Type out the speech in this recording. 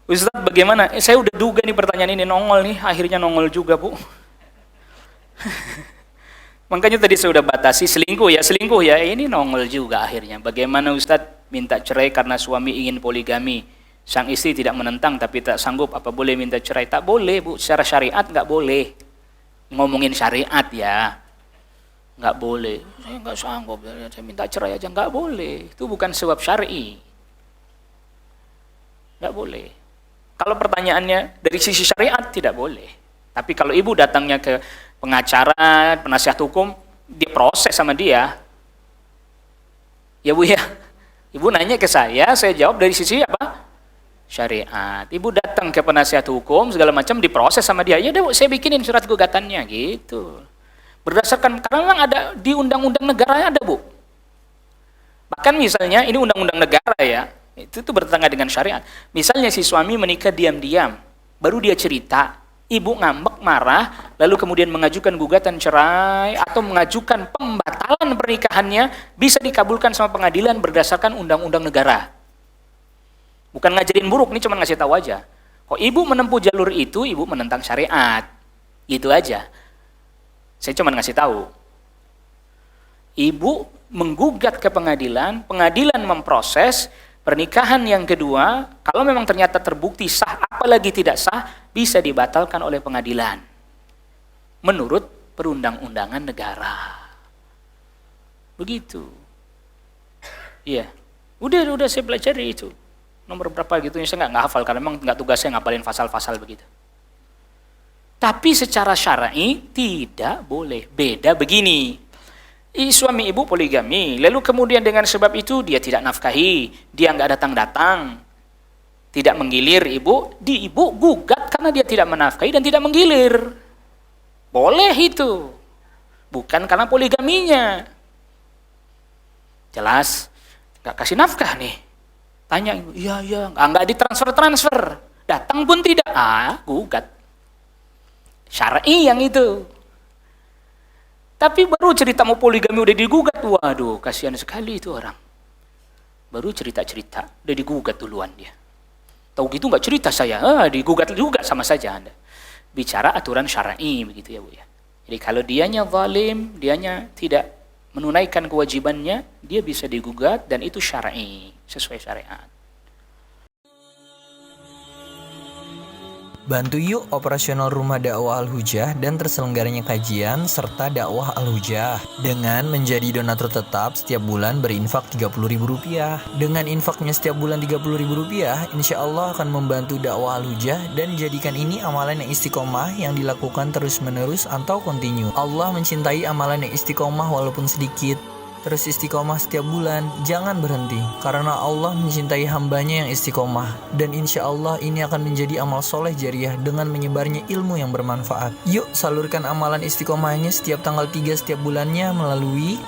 Ustadz bagaimana? Saya udah duga nih pertanyaan ini nongol nih, akhirnya nongol juga Bu. Makanya tadi saya udah batasi selingkuh ya, ini nongol juga akhirnya. Bagaimana Ustadz minta cerai karena suami ingin poligami, sang istri tidak menentang tapi tak sanggup, apa boleh minta cerai? Tak boleh Bu, secara syariat nggak boleh. Ngomongin syariat ya, nggak boleh. Saya nggak sanggup, saya minta cerai aja, nggak boleh. Itu bukan sebab syar'i, nggak boleh. Kalau pertanyaannya dari sisi syariat tidak boleh. Tapi kalau ibu datangnya ke pengacara, penasihat hukum, dia proses sama dia. Ya Bu ya. Ibu nanya ke saya jawab dari sisi apa? Syariat. Ibu datang ke penasihat hukum segala macam diproses sama dia. Ya udah Bu, saya bikinin surat gugatannya gitu. Berdasarkan karena memang ada di undang-undang negara ada Bu. Bahkan misalnya ini undang-undang negara ya. Itu bertentangan dengan syariat. Misalnya si suami menikah diam-diam, baru dia cerita, ibu ngambek, marah, lalu kemudian mengajukan gugatan cerai atau mengajukan pembatalan pernikahannya, bisa dikabulkan sama pengadilan berdasarkan undang-undang negara. Bukan ngajarin buruk, ini cuma ngasih tahu aja. Kok ibu menempuh jalur itu, ibu menentang syariat. Gitu aja. Saya cuma ngasih tahu. Ibu menggugat ke pengadilan, pengadilan memproses, pernikahan yang kedua, kalau memang ternyata terbukti sah, apalagi tidak sah, bisa dibatalkan oleh pengadilan. Menurut perundang-undangan negara. Begitu. Iya. Udah saya pelajari itu. Nomor berapa gitu, saya nggak hafal, karena memang nggak tugasnya ngapalin pasal-pasal begitu. Tapi secara syar'i tidak boleh. Beda begini. Suami ibu poligami, lalu kemudian dengan sebab itu dia tidak nafkahi, dia nggak datang-datang, tidak menggilir ibu gugat karena dia tidak menafkahi dan tidak menggilir. Boleh itu, bukan karena poligaminya. Jelas, nggak kasih nafkah nih. Tanya ibu, iya, nggak ditransfer, datang pun tidak, gugat. Syar'i yang itu. Tapi baru cerita mau poligami udah digugat, waduh kasihan sekali itu orang. Baru cerita-cerita udah digugat duluan dia. Tahu gitu nggak cerita saya, digugat juga sama saja Anda. Bicara aturan syar'i begitu ya Bu ya. Jadi kalau dianya zalim, dianya tidak menunaikan kewajibannya, dia bisa digugat dan itu syar'i, sesuai syariat. Bantu yuk operasional Rumah Dakwah Al-Hujah dan terselenggaranya kajian serta dakwah Al-Hujah dengan menjadi donatur tetap setiap bulan berinfak Rp30.000. Dengan infaknya setiap bulan Rp30.000, insya Allah akan membantu dakwah Al-Hujah dan jadikan ini amalan yang istiqomah yang dilakukan terus-menerus atau kontinu. Allah mencintai amalan yang istiqomah walaupun sedikit. Terus istiqomah setiap bulan, jangan berhenti, karena Allah mencintai hambanya yang istiqomah, dan insya Allah ini akan menjadi amal soleh jariah dengan menyebarnya ilmu yang bermanfaat. Yuk salurkan amalan istiqomahnya setiap tanggal 3 setiap bulannya melalui